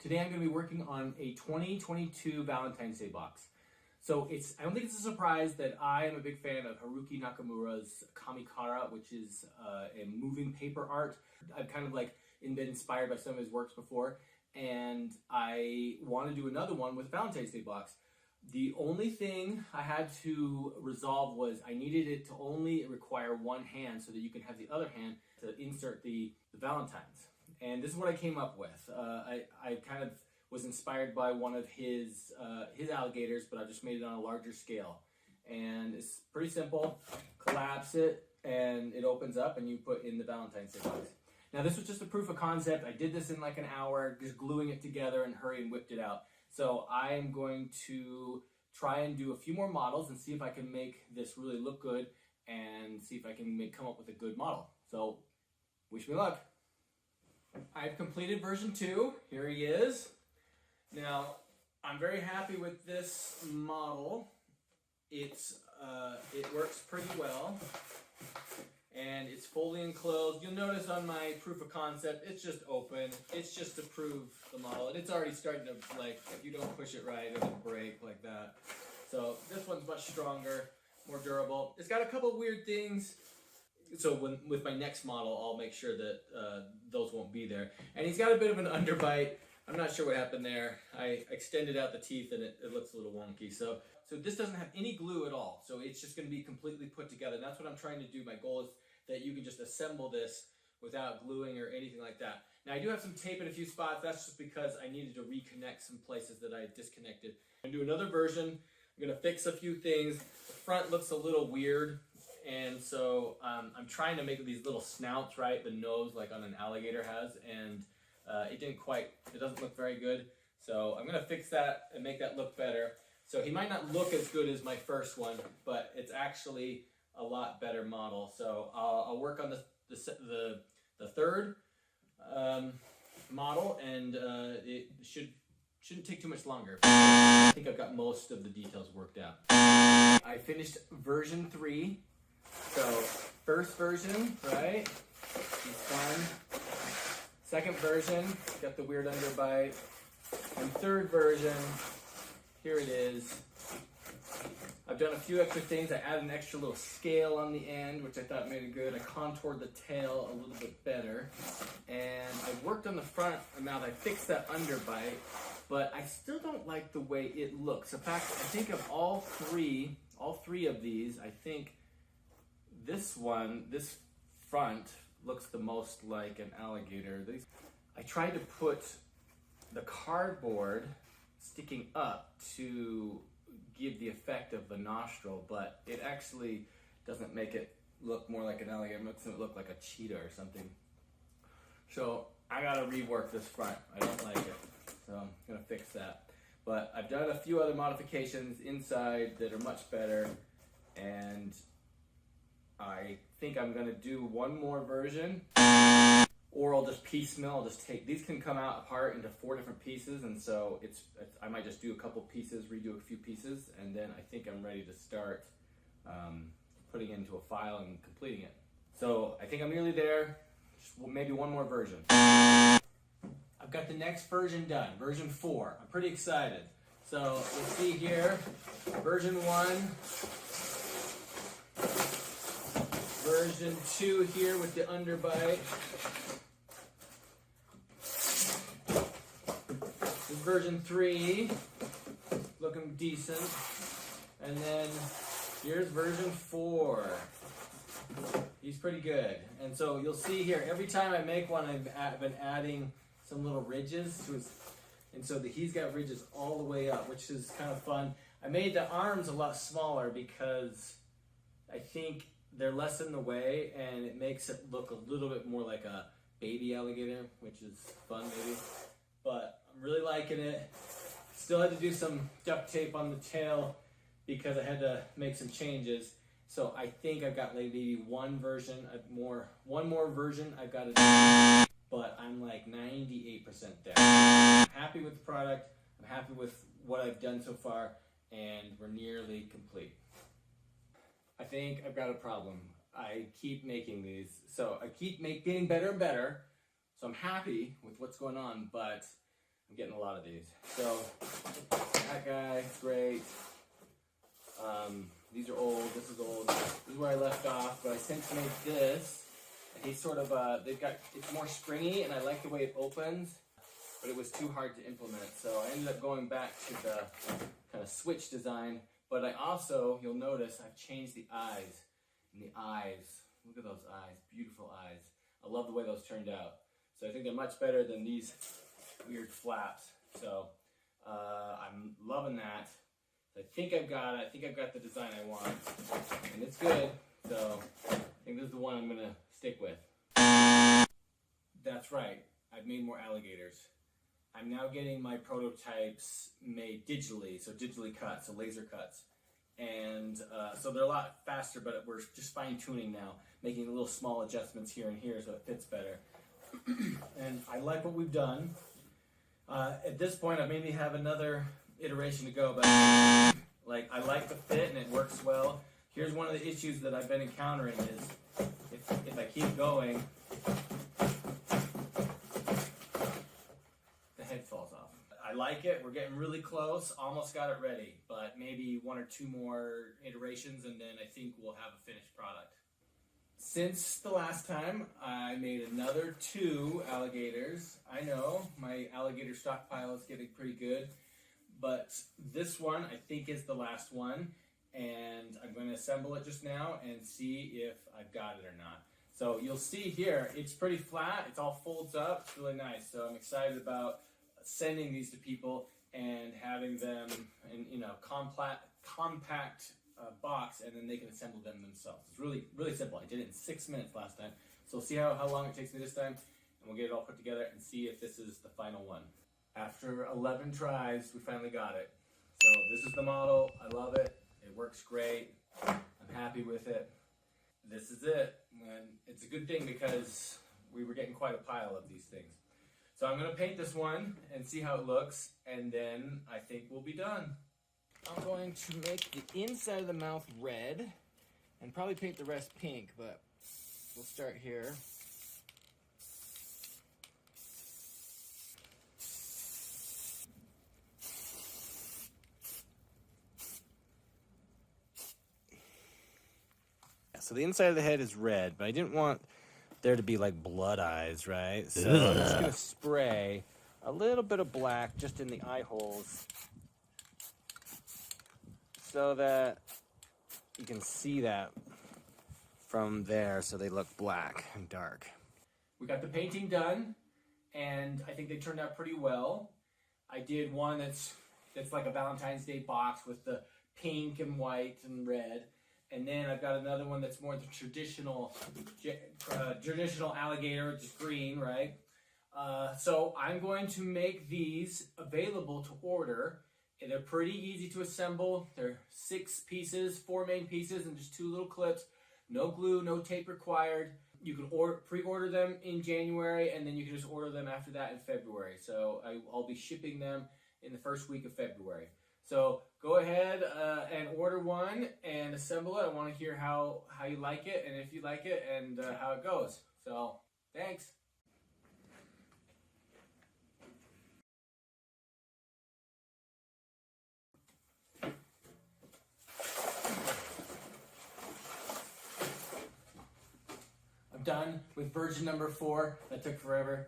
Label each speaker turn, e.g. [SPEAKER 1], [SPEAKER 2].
[SPEAKER 1] Today I'm going to be working on a 2022 Valentine's Day box. So I don't think it's a surprise that I am a big fan of Haruki Nakamura's Kamikara, which is a moving paper art. I've kind of been inspired by some of his works before, and I want to do another one with Valentine's Day box. The only thing I had to resolve was I needed it to only require one hand so that you can have the other hand to insert the Valentines. And this is what I came up with. I kind of was inspired by one of his alligators, but I just made it on a larger scale. And it's pretty simple. Collapse it, and it opens up, and you put in the Valentine's Day box. Now, this was just a proof of concept. I did this in like an hour, just gluing it together and hurry and whipped it out. So I am going to try and do a few more models and see if I can make this really look good and see if I can come up with a good model. So wish me luck. I've completed version 2. Here he is. Now, I'm very happy with this model. It works pretty well, and it's fully enclosed. You'll notice on my proof of concept, it's just open. It's just to prove the model, and it's already starting to, if you don't push it right, it'll break like that. So this one's much stronger, more durable. It's got a couple weird things. So with my next model, I'll make sure that those won't be there. And he's got a bit of an underbite. I'm not sure what happened there. I extended out the teeth and it looks a little wonky. So this doesn't have any glue at all. So it's just going to be completely put together. And that's what I'm trying to do. My goal is that you can just assemble this without gluing or anything like that. Now I do have some tape in a few spots. That's just because I needed to reconnect some places that I disconnected. I'm going to do another version. I'm going to fix a few things. The front looks a little weird. And so I'm trying to make these little snouts, right? The nose like on an alligator has, and it doesn't look very good. So I'm gonna fix that and make that look better. So he might not look as good as my first one, but it's actually a lot better model. So I'll work on the third model, and it shouldn't take too much longer. I think I've got most of the details worked out. I finished version 3. So, first version, right? He's fun. Second version, got the weird underbite. And third version, here it is. I've done a few extra things. I added an extra little scale on the end, which I thought made it good. I contoured the tail a little bit better. And I worked on the front mouth. I fixed that underbite, but I still don't like the way it looks. In fact, I think of all three of these, I think this front looks the most like an alligator. I tried to put the cardboard sticking up to give the effect of the nostril, but it actually doesn't make it look more like an alligator. It makes it look like a cheetah or something. So I gotta rework this front. I don't like it, so I'm gonna fix that. But I've done a few other modifications inside that are much better, and I think I'm going to do one more version, or I'll just piecemeal. I'll just take, these can come out apart into 4 different pieces, and so I might just do a couple pieces, redo a few pieces, and then I think I'm ready to start putting it into a file and completing it. So I think I'm nearly there, just maybe one more version. I've got the next version done, version 4. I'm pretty excited. So you'll see here, version 1. Version 2 here with the underbite. This is version 3, looking decent. And then here's version 4. He's pretty good. And so you'll see here, every time I make one, I've been adding some little ridges to his, and so he's got ridges all the way up, which is kind of fun. I made the arms a lot smaller because I think they're less in the way, and it makes it look a little bit more like a baby alligator, which is fun maybe. But I'm really liking it. Still had to do some duct tape on the tail because I had to make some changes. So I think I've got maybe one more version I've got to do, but I'm like 98% there. I'm happy with the product. I'm happy with what I've done so far, and we're nearly complete. I think I've got a problem. I keep making these, so I keep getting better and better, so I'm happy with what's going on, but I'm getting a lot of these. So that guy, great. These are old. This is old. This is where I left off. But I since made this. And he's sort of it's more springy, and I like the way it opens. But it was too hard to implement, so I ended up going back to the kind of switch design. But I also, you'll notice, I've changed the eyes. And the eyes, look at those eyes, beautiful eyes. I love the way those turned out. So I think they're much better than these weird flaps. So I'm loving that. I think I've got it. I think I've got the design I want. And it's good, so I think this is the one I'm gonna stick with. That's right, I've made more alligators. I'm now getting my prototypes made digitally, so digitally cut, so laser cuts. And so they're a lot faster, but we're just fine tuning now, making little small adjustments here and here so it fits better. And I like what we've done. At this point, I maybe have another iteration to go, but like I like the fit and it works well. Here's one of the issues that I've been encountering is if I keep going, the head falls off. I like it. We're getting really close. Almost got it ready, but maybe one or two more iterations, and then I think we'll have a finished product. Since the last time, I made another 2 alligators. I know my alligator stockpile is getting pretty good, but this one I think is the last one, and I'm going to assemble it just now and see if I've got it or not. So you'll see here, it's pretty flat. It all folds up. It's really nice. So I'm excited about sending these to people and having them in compact box, and then they can assemble them themselves. It's really, really simple. I did it in 6 minutes last time. So we'll see how long it takes me this time, and we'll get it all put together and see if this is the final one. After 11 tries, we finally got it. So this is the model. I love it. It works great. I'm happy with it. This is it. And it's a good thing because we were getting quite a pile of these things. So I'm going to paint this one and see how it looks, and then I think we'll be done. I'm going to make the inside of the mouth red and probably paint the rest pink, but we'll start here. So the inside of the head is red, but I didn't want there to be like blood eyes, right? So I'm just going to spray a little bit of black just in the eye holes so that you can see that from there, so they look black and dark. We got the painting done, and I think they turned out pretty well. I did one that's like a Valentine's Day box with the pink and white and red. And then I've got another one that's more the traditional alligator, which is green, right? So I'm going to make these available to order. And they're pretty easy to assemble. They're 6 pieces, 4 main pieces, and just 2 little clips. No glue, no tape required. You can pre-order them in January, and then you can just order them after that in February. So I'll be shipping them in the first week of February. So go ahead and order one and assemble it. I want to hear how you like it, and if you like it, and how it goes. So thanks. I'm done with version number 4. That took forever.